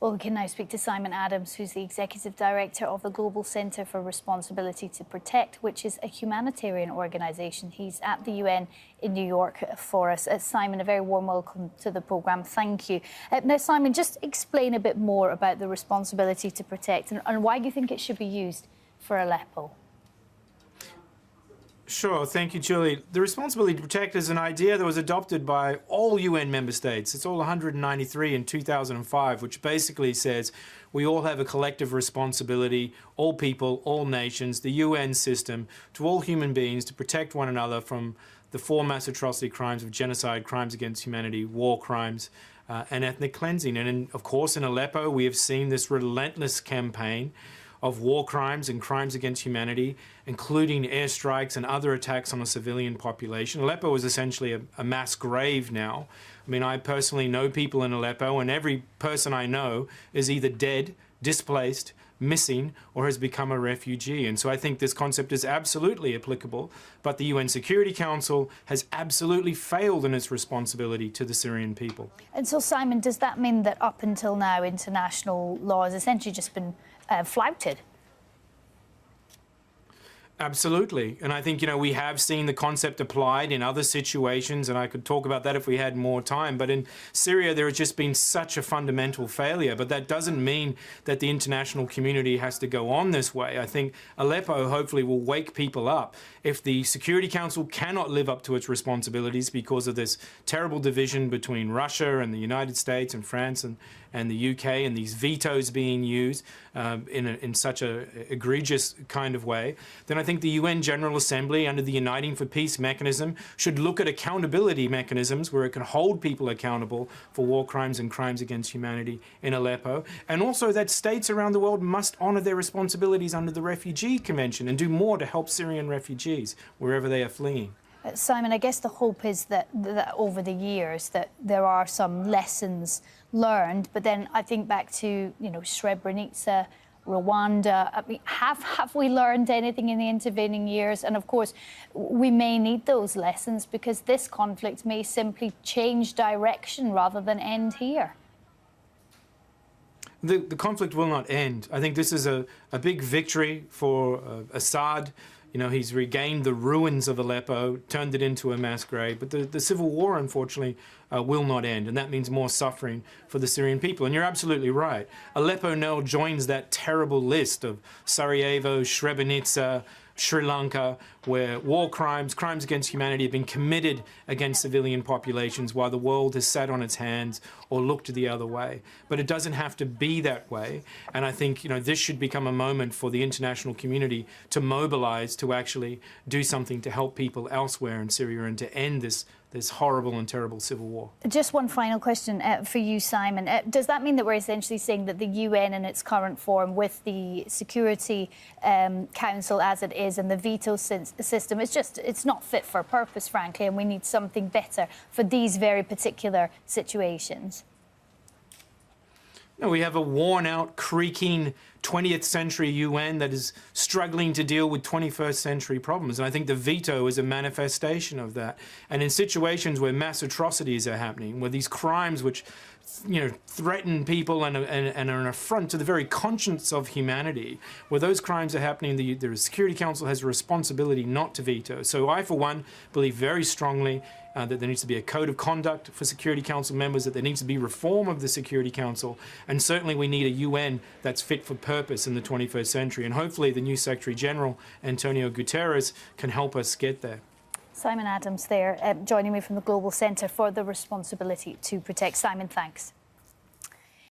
Well, we can now speak to Simon Adams, who's the Executive Director of the Global Centre for Responsibility to Protect, which is a humanitarian organisation. He's at the UN in New York for us. Simon, a very warm welcome to the programme. Thank you. Now, Simon, just explain a bit more about the responsibility to protect and why you think it should be used for Aleppo. Sure, thank you, Julie. The responsibility to protect is an idea that was adopted by all UN member states. It's all 193 in 2005, which basically says we all have a collective responsibility, all people, all nations, the UN system, to all human beings to protect one another from the four mass atrocity crimes of genocide, crimes against humanity, war crimes, and ethnic cleansing. And of course, in Aleppo, we have seen this relentless campaign of war crimes and crimes against humanity, including airstrikes and other attacks on the civilian population. Aleppo is essentially a mass grave now. I mean, I personally know people in Aleppo, and every person I know is either dead, displaced, missing, or has become a refugee. And so I think this concept is absolutely applicable, but the UN Security Council has absolutely failed in its responsibility to the Syrian people. And so, Simon, does that mean that up until now international law has essentially just been flouted? Absolutely. And I think, we have seen the concept applied in other situations, and I could talk about that if we had more time. But in Syria, there has just been such a fundamental failure. But that doesn't mean that the international community has to go on this way. I think Aleppo hopefully will wake people up. If the Security Council cannot live up to its responsibilities because of this terrible division between Russia and the United States and France and the UK, and these vetoes being used in such a egregious kind of way, then I think the UN General Assembly, under the Uniting for Peace mechanism, should look at accountability mechanisms where it can hold people accountable for war crimes and crimes against humanity in Aleppo, and also that states around the world must honour their responsibilities under the Refugee Convention and do more to help Syrian refugees wherever they are fleeing. Simon, I guess the hope is that over the years that there are some lessons learned, but then I think back to, Srebrenica, Rwanda. I mean, have we learned anything in the intervening years? And of course, we may need those lessons because this conflict may simply change direction rather than end here. The conflict will not end. I think this is a big victory for Assad. He's regained the ruins of Aleppo, turned it into a mass grave. But the civil war, unfortunately, will not end. And that means more suffering for the Syrian people. And you're absolutely right. Aleppo now joins that terrible list of Sarajevo, Srebrenica, Sri Lanka, where war crimes, crimes against humanity have been committed against civilian populations while the world has sat on its hands or looked the other way. But it doesn't have to be that way. And I think, this should become a moment for the international community to mobilize, to actually do something to help people elsewhere in Syria and to end this horrible and terrible civil war. Just one final question for you, Simon. Does that mean that we're essentially saying that the UN in its current form, with the Security Council as it is and the veto system, it's not fit for purpose, frankly, and we need something better for these very particular situations? No, we have a worn-out, creaking 20th century UN that is struggling to deal with 21st century problems. And I think the veto is a manifestation of that. And in situations where mass atrocities are happening, where these crimes which threaten people and are an affront to the very conscience of humanity, where those crimes are happening, the Security Council has a responsibility not to veto. So I, for one, believe very strongly that there needs to be a code of conduct for Security Council members, that there needs to be reform of the Security Council, and certainly we need a UN that's fit for purpose in the 21st century. And hopefully the new Secretary General, Antonio Guterres, can help us get there. Simon Adams there, joining me from the Global Centre for the Responsibility to Protect. Simon, thanks.